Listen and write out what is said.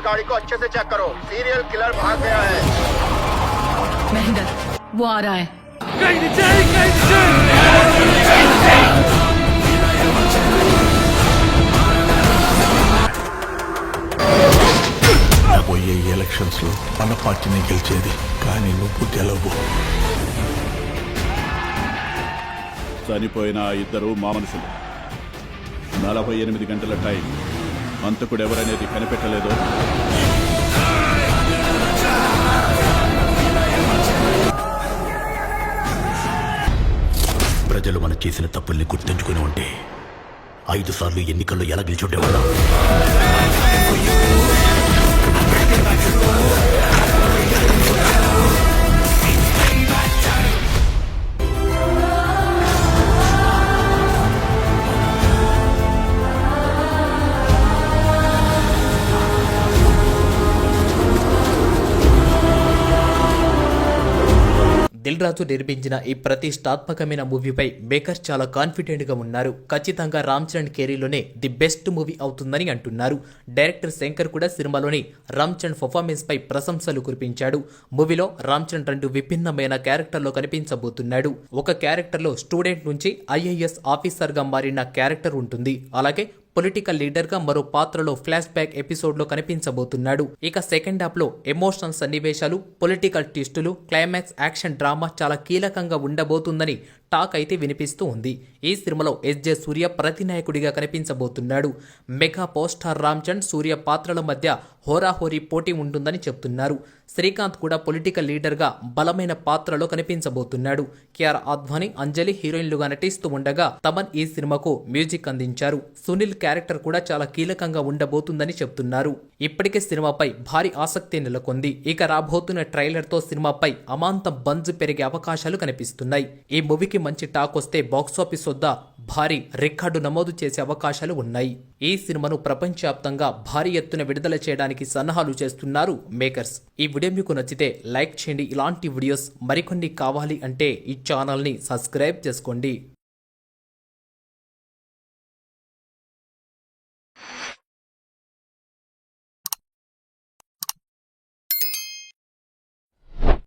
गाड़ी को अच्छे से चेक करो, सीरियल किलर भाग गया है। महेंद्र, वो आ रहा है। రాబోయే ఎలక్షన్స్ లో మన పార్టీని గెలిచేది, కానీ నువ్వు గెలవు. చనిపోయిన ఇద్దరు మా మనుషులు. 48 గంటల టైం. అంతకుడు ఎవరనేది కనిపెట్టలేదో ప్రజలు మనం చేసిన తప్పుల్ని గుర్తుంచుకుని ఉంటే 5 సార్లు ఎన్నికల్లో ఎలా గెలిచుండేవాళ్ళం. దిల్ రాజు నిర్మించిన ఈ ప్రతిష్టాత్మకమైన మూవీపై మేకర్స్ చాలా కాన్ఫిడెంట్ గా ఉన్నారు. ఖచ్చితంగా రామ్ చరణ్ కెరీర్లోనే ది బెస్ట్ మూవీ అవుతుందని అంటున్నారు. డైరెక్టర్ శంకర్ కూడా సినిమాలోని రామ్ చరణ్ పర్ఫార్మెన్స్ పై ప్రశంసలు కురిపించాడు. మూవీలో రామ్ చరణ్ 2 విభిన్నమైన క్యారెక్టర్లో కనిపించబోతున్నాడు. ఒక క్యారెక్టర్లో స్టూడెంట్ నుంచి IAS ఆఫీసర్ గా మారిన క్యారెక్టర్ ఉంటుంది. అలాగే పొలిటికల్ లీడర్ గా మరో పాత్రలో ఫ్లాష్ బ్యాక్ ఎపిసోడ్ లో కనిపించబోతున్నాడు. ఇక సెకండ్ హాఫ్ లో ఎమోషనల్ సన్నివేశాలు, పొలిటికల్ ట్విస్టులు, క్లైమాక్స్, యాక్షన్ డ్రామా చాలా కీలకంగా ఉండబోతుందని టాక్ అయితే వినిపిస్తూ ఉంది. ఈ సినిమాలో SJ సూర్య ప్రతినాయకుడిగా కనిపించబోతున్నాడు. మెగా పోస్టార్ రామ్ చరణ్, సూర్య పాత్రల మధ్య హోరాహోరీ పోటీ ఉంటుందని చెప్తున్నారు. శ్రీకాంత్ కూడా పొలిటికల్ లీడర్ గా బలమైన పాత్రలో కనిపించబోతున్నాడు. కియారా అద్వానీ, అంజలి హీరోయిన్లుగా నటిస్తూ ఉండగా తమన్ ఈ సినిమాకు మ్యూజిక్ అందించారు. సునీల్ క్యారెక్టర్ కూడా చాలా కీలకంగా ఉండబోతుందని చెప్తున్నారు. ఇప్పటికే సినిమాపై భారీ ఆసక్తి నెలకొంది. ఇక రాబోతున్న ట్రైలర్ తో సినిమాపై అమాంతం బంజ్ పెరిగే అవకాశాలు కనిపిస్తున్నాయి. ఈ మూవీకి మంచి టాక్ వస్తే బాక్సాఫీస్ వద్ద భారీ రికార్డు నమోదు చేసే అవకాశాలు ఉన్నాయి. ఈ సినిమాను ప్రపంచవ్యాప్తంగా భారీ ఎత్తున విడుదల చేయడానికి సన్నాహాలు చేస్తున్నారు మేకర్స్. ఈ వీడియో మీకు నచ్చితే లైక్ చేయండి. ఇలాంటి వీడియోస్ మరికొన్ని కావాలి అంటే ఈ ఛానల్ ని సబ్స్క్రైబ్ చేసుకోండి.